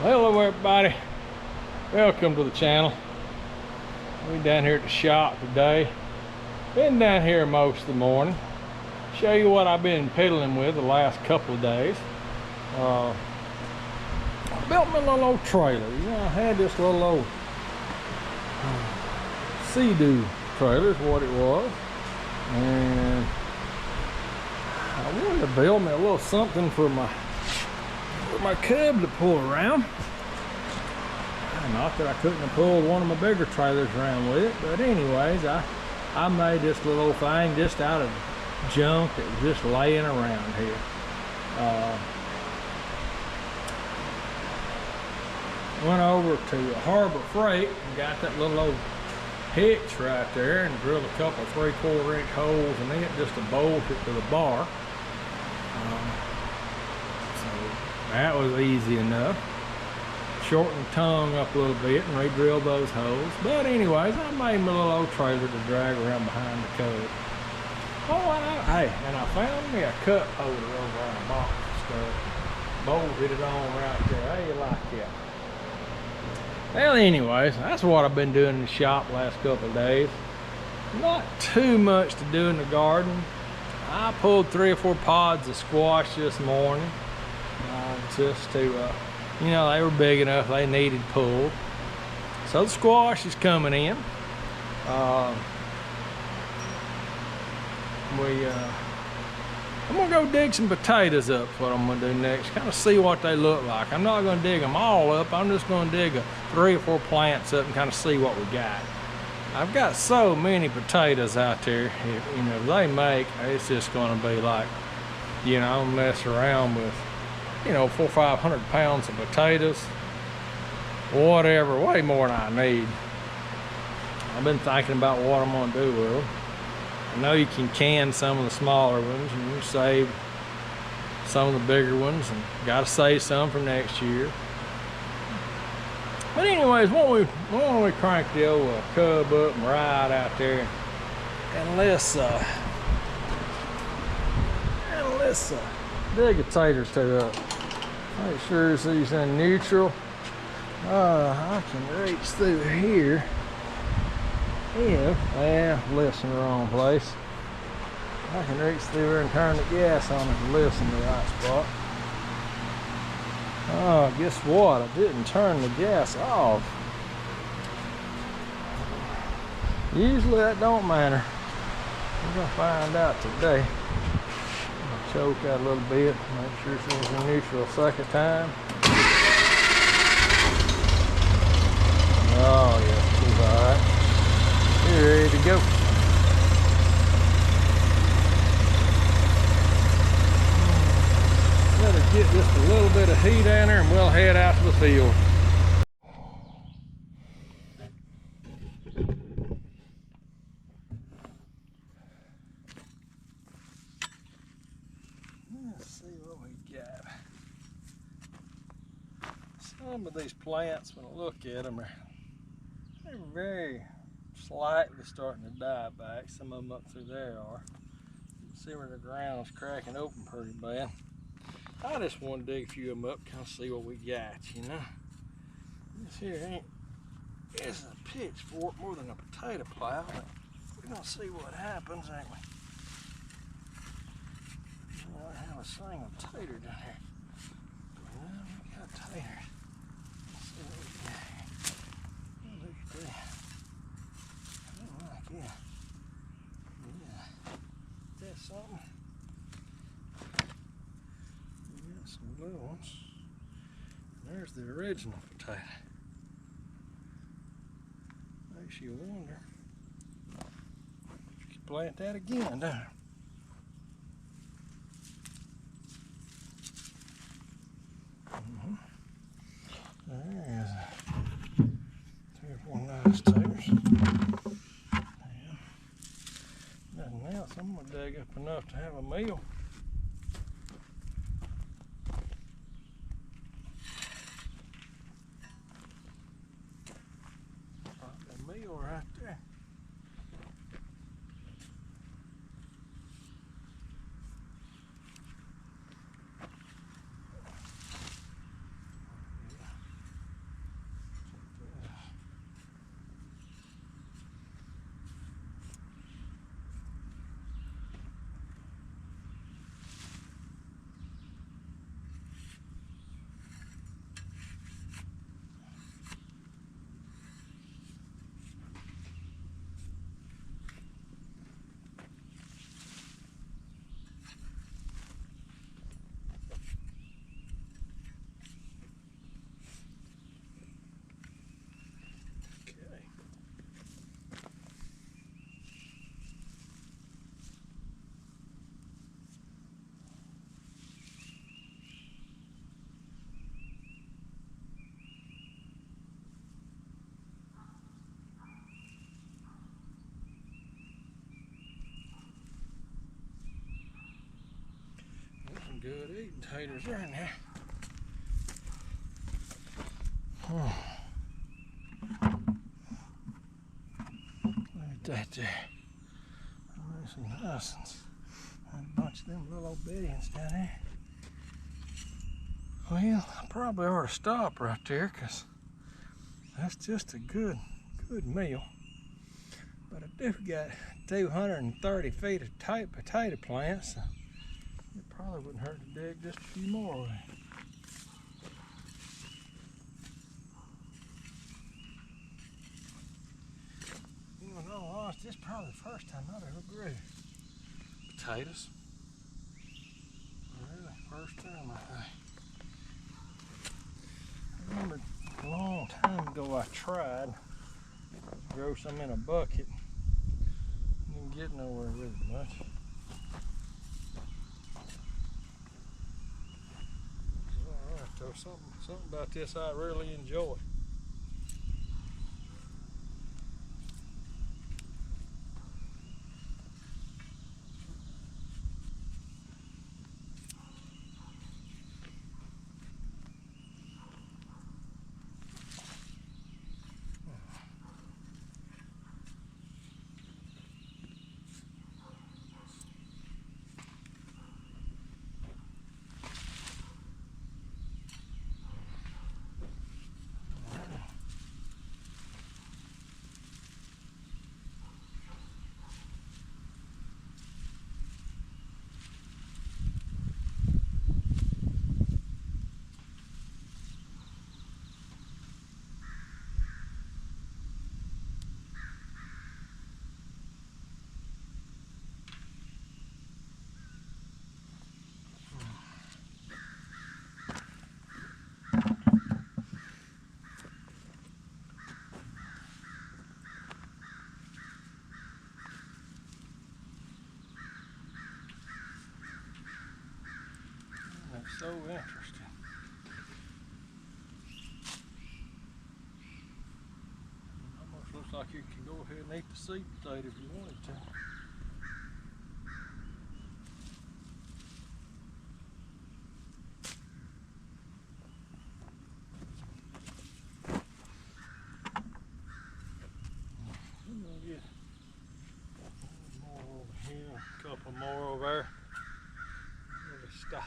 Hello everybody, welcome to the channel. We down here at the shop today. Been down here most of the morning. Show you what I've been pedaling with the last couple of days. I built me a little old trailer. You know, I had this little old Sea-Doo trailer is what it was. And I wanted to build me a little something for my cub to pull around. Not that I couldn't have pulled one of my bigger trailers around with it, but anyways, I made this little old thing just out of junk that was just laying around here. Went over to Harbor Freight and got that little old hitch right there and drilled a couple 3/4 inch holes in it just to bolt it to the bar. So that was easy enough. Shortened the tongue up a little bit and re-drilled those holes. But anyways, I made my little old trailer to drag around behind the cub. Oh, and I found me a cup holder over on a box and stuff. Bolted it on right there. How you like that? Well, anyways, that's what I've been doing in the shop the last couple of days. Not too much to do in the garden. I pulled 3 or 4 pods of squash this morning, just to, you know, they were big enough, they needed pulled. So the squash is coming in. I'm gonna go dig some potatoes up, is what I'm gonna do next. Kind of see what they look like. I'm not gonna dig them all up, I'm just gonna dig 3 or 4 plants up and kind of see what we got. I've got so many potatoes out there, you know, if they make, it's just gonna be like, you know, mess around with, you know, 400 or 500 pounds of potatoes, whatever, way more than I need. I've been thinking about what I'm gonna do with them. I know you can some of the smaller ones and you save some of the bigger ones, and gotta save some for next year. But anyways, when we crank the old cub up and ride out there, and let's dig a tater or two up. Make sure these in neutral. I can reach through here. Yeah, lifting the wrong place. I can reach through here and turn the gas on and lift in the right spot. Oh, guess what? I didn't turn the gas off. Usually that don't matter. We're gonna find out today. I'll choke out a little bit, make sure it's in neutral a second time. Oh yeah, she's alright. You're ready to go. Let her get just a little bit of heat down there and we'll head out to the field. Let's see what we got. Some of these plants, when I look at them, they're very slightly starting to die back. Some of them up through there are. You can see where the ground's cracking open pretty bad. I just want to dig a few of them up, kind of see what we got, you know. This here is a pitchfork more than a potato plow. We're gonna see what happens, ain't we? I have a single tater down here. Well, we got taters. Let's see what we got here. Look at that. I like that. Yeah. That's something. We got some little ones. There's the original potato. Makes you wonder if you could plant that again, don't it? There is 3 or 4 nice taters. Nothing else. I'm gonna dig up enough to have a meal. Probably a meal right there. good eating taters right now. Look at that there. Oh, there's some nice ones. And a bunch of them little old bitty ones down there. Well, I probably ought to stop right there because that's just a good meal. But I do got 230 feet of tight potato plants, so it probably wouldn't hurt to dig just a few more away. You know, in all honesty, this is probably the first time I've ever grew potatoes. Really, first time I think. I remember a long time ago I tried to grow some in a bucket. Didn't get nowhere with it much. It's alright though, something about this I really enjoy. That's so interesting. Almost looks like you can go ahead and eat the seed potato if you wanted to. I'm gonna get more over here, a couple more over there. Really stop.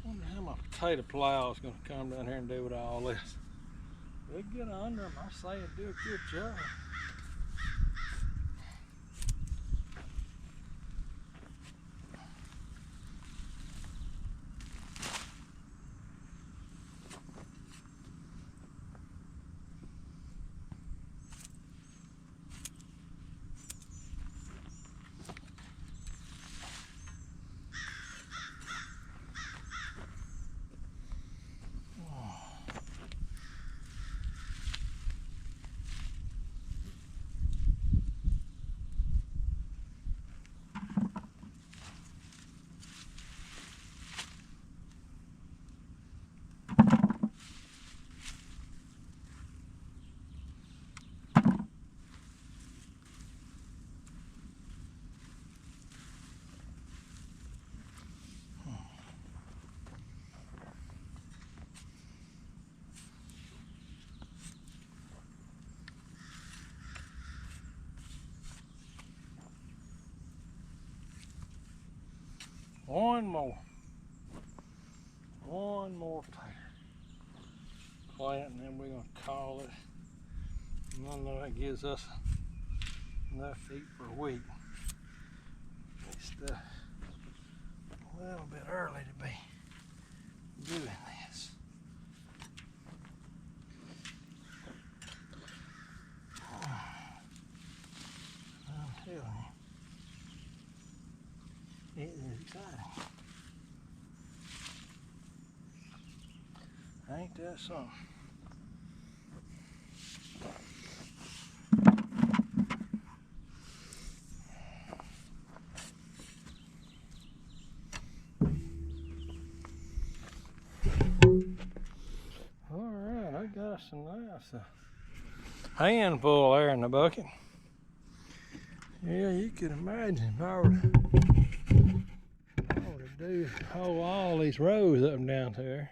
I wonder how my potato plow is going to come down here and do with all this. They get under them, I say it'd do a good job. One more. One more potato. plant, and then we're gonna call it. And I know that gives us enough to eat for a week. It's a little bit early to be doing this. I'm telling you, it is exciting. Ain't that something? Alright, I got some nice handful there in the bucket. Yeah, you can imagine if I were to hold all these rows up and down there,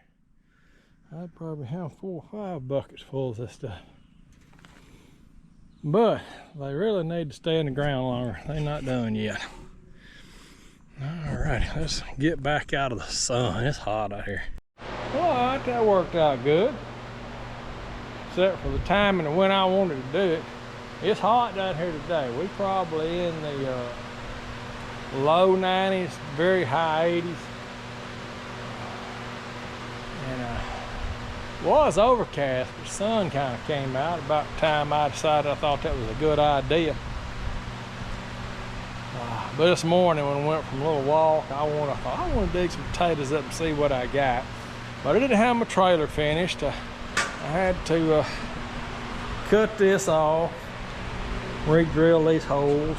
I'd probably have 4 or 5 buckets full of this stuff. But they really need to stay in the ground longer. They're not done yet. Alrighty, let's get back out of the sun. It's hot out here. Alright, that worked out good. Except for the timing of when I wanted to do it. It's hot down here today. We probably in the low 90s, very high 80s. And was overcast, but the sun kind of came out about the time I decided I thought that was a good idea. But this morning when we went from a little walk, I want to dig some potatoes up and see what I got. But I didn't have my trailer finished. I had to cut this off, re-drill these holes.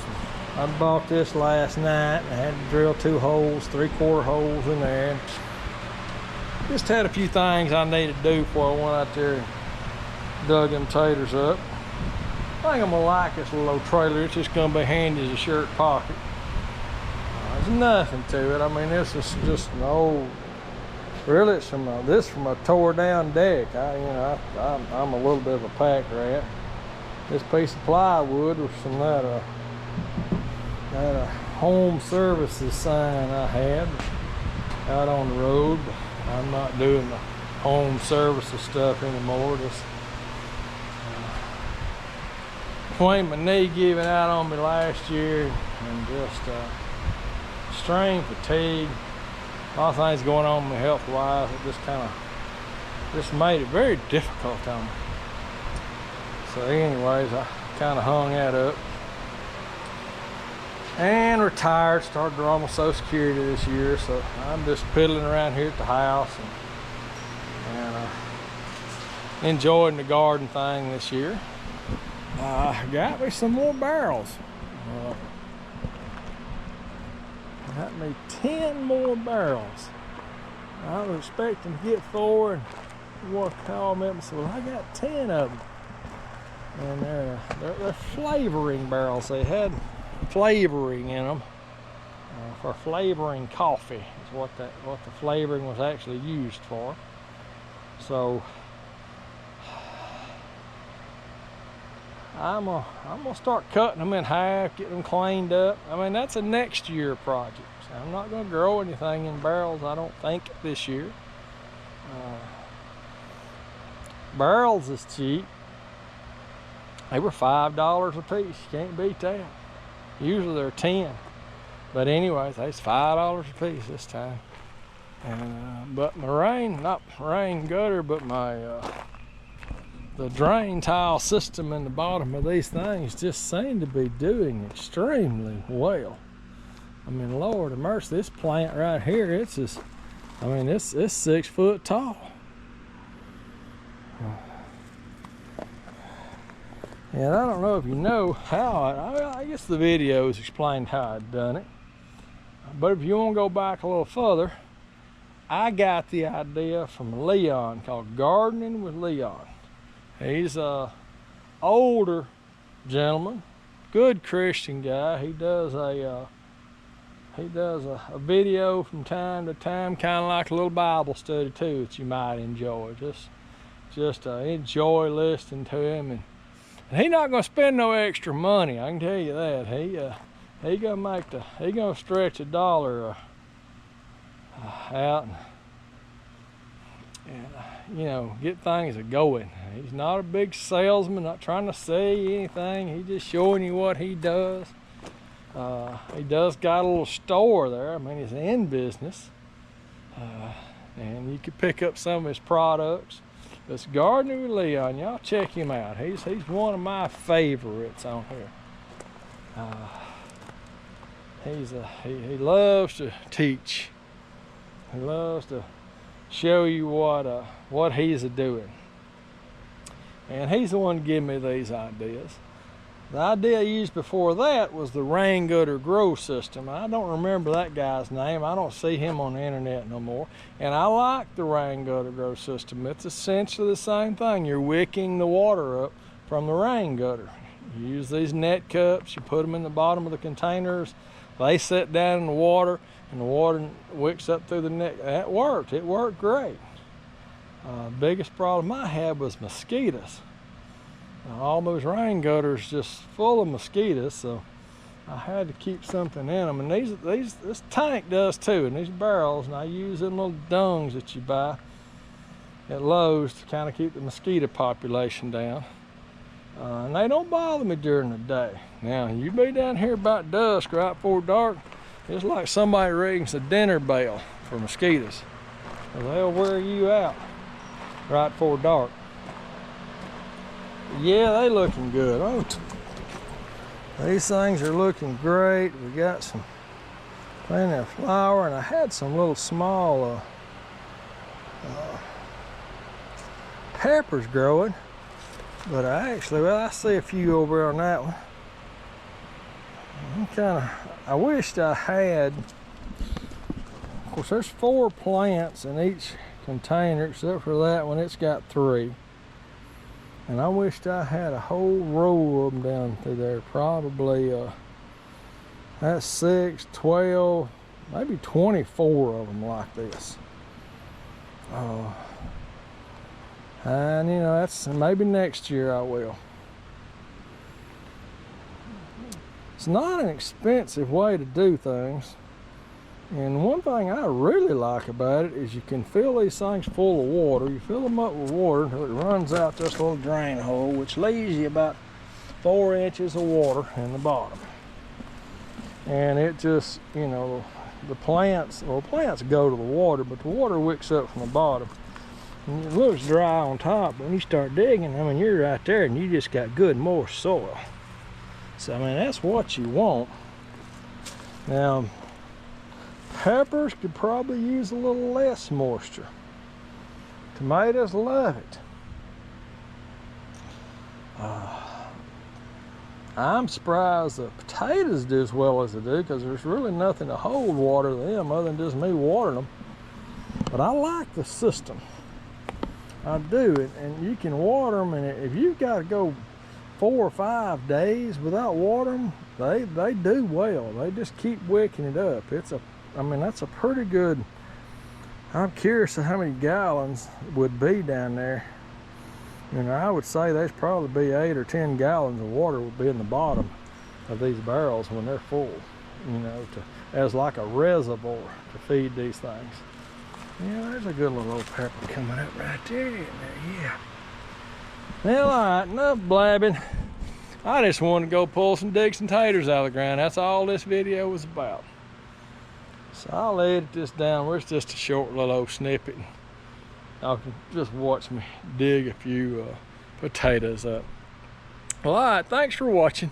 I bought this last night. I had to drill 2 holes, 3/4 holes in there. Just had a few things I needed to do before I went out there and dug them taters up. I think I'm gonna like this little old trailer. It's just gonna be handy as a shirt pocket. There's nothing to it. I mean, this is just an old. Really, it's from a tore down deck. I'm a little bit of a pack rat. This piece of plywood was from that home services sign I had out on the road. I'm not doing the home services stuff anymore. Just between my knee giving out on me last year and just strain fatigue, a lot of things going on with me health-wise. It just made it very difficult on me. So anyways, I kind of hung that up and retired. Started drawing my Social Security this year, so I'm just piddling around here at the house and enjoying the garden thing this year. Got me some more barrels. Got me 10 more barrels. I was expecting to get 4 and what call them up and said, well, I got 10 of them. And they're flavoring barrels. They had flavoring in them for flavoring coffee is what the flavoring was actually used for. So I'm gonna start cutting them in half, getting them cleaned up. I mean, that's a next year project. So I'm not gonna grow anything in barrels, I don't think, this year. Barrels is cheap. They were $5 a piece. You can't beat that. Usually they're 10. But anyways, it's $5 a piece this time. And but my not rain gutter, but my the drain tile system in the bottom of these things just seem to be doing extremely well. I mean, Lord of mercy, this plant right here, it's 6 foot tall. And I don't know if you know how, I guess the videos explained how I'd done it. But if you want to go back a little further, I got the idea from Leon, called Gardening with Leon. He's a older gentleman, good Christian guy. He does a video from time to time, kind of like a little Bible study too, that you might enjoy. Just enjoy listening to him, and he's not gonna spend no extra money. I can tell you that. He gonna stretch $1 out, and you know, get things going. He's not a big salesman, not trying to sell you anything. He's just showing you what he does. He does got a little store there. I mean, he's in business. And you can pick up some of his products. It's Gardening with Leon. Y'all check him out. He's one of my favorites on here. He loves to teach. He loves to show you what he's doing. And he's the one to give me these ideas. The idea I used before that was the rain gutter grow system. I don't remember that guy's name. I don't see him on the internet no more. And I like the rain gutter grow system. It's essentially the same thing. You're wicking the water up from the rain gutter. You use these net cups, you put them in the bottom of the containers. They sit down in the water, and the water wicks up through the net. That worked. It worked great. Biggest problem I had was mosquitoes. All those rain gutters just full of mosquitoes, so I had to keep something in them. And this tank does too, and these barrels, and I use them little dungs that you buy at Lowe's to kind of keep the mosquito population down. And they don't bother me during the day. Now, you be down here about dusk, right before dark, it's like somebody rings a dinner bell for mosquitoes. They'll wear you out right before dark. Yeah, they looking good. Oh, these things are looking great. We got some plenty of flower, and I had some little small peppers growing, but I see a few over on that one. I wished I had, of course there's 4 plants in each container, except for that one, it's got 3. And I wished I had a whole row of them down through there. Probably, that's 6, 12, maybe 24 of them like this. And you know, that's maybe next year I will. It's not an expensive way to do things. And one thing I really like about it is you can fill these things full of water. You fill them up with water until it runs out this little drain hole, which leaves you about 4 inches of water in the bottom. And it just, you know, the plants go to the water, but the water wicks up from the bottom. And it looks dry on top, but when you start digging, I mean, you're right there and you just got good moist soil. So, I mean, that's what you want. Now, peppers could probably use a little less moisture. Tomatoes love it. I'm surprised the potatoes do as well as they do, because there's really nothing to hold water to them other than just me watering them. But I like the system. I do. And you can water them, and if you've got to go 4 or 5 days without watering them, they do well. They just keep wicking it up. I mean, that's a pretty good. I'm curious how many gallons would be down there. You know, I would say there's probably be 8 or 10 gallons of water would be in the bottom of these barrels when they're full, you know, as like a reservoir to feed these things. Yeah, there's a good little old pepper coming up right there. Yeah. Well, all right, enough blabbing. I just wanted to go pull some dig some taters out of the ground. That's all this video was about. So I'll edit this down where it's just a short little old snippet. Y'all can just watch me dig a few potatoes up. Well, all right, thanks for watching.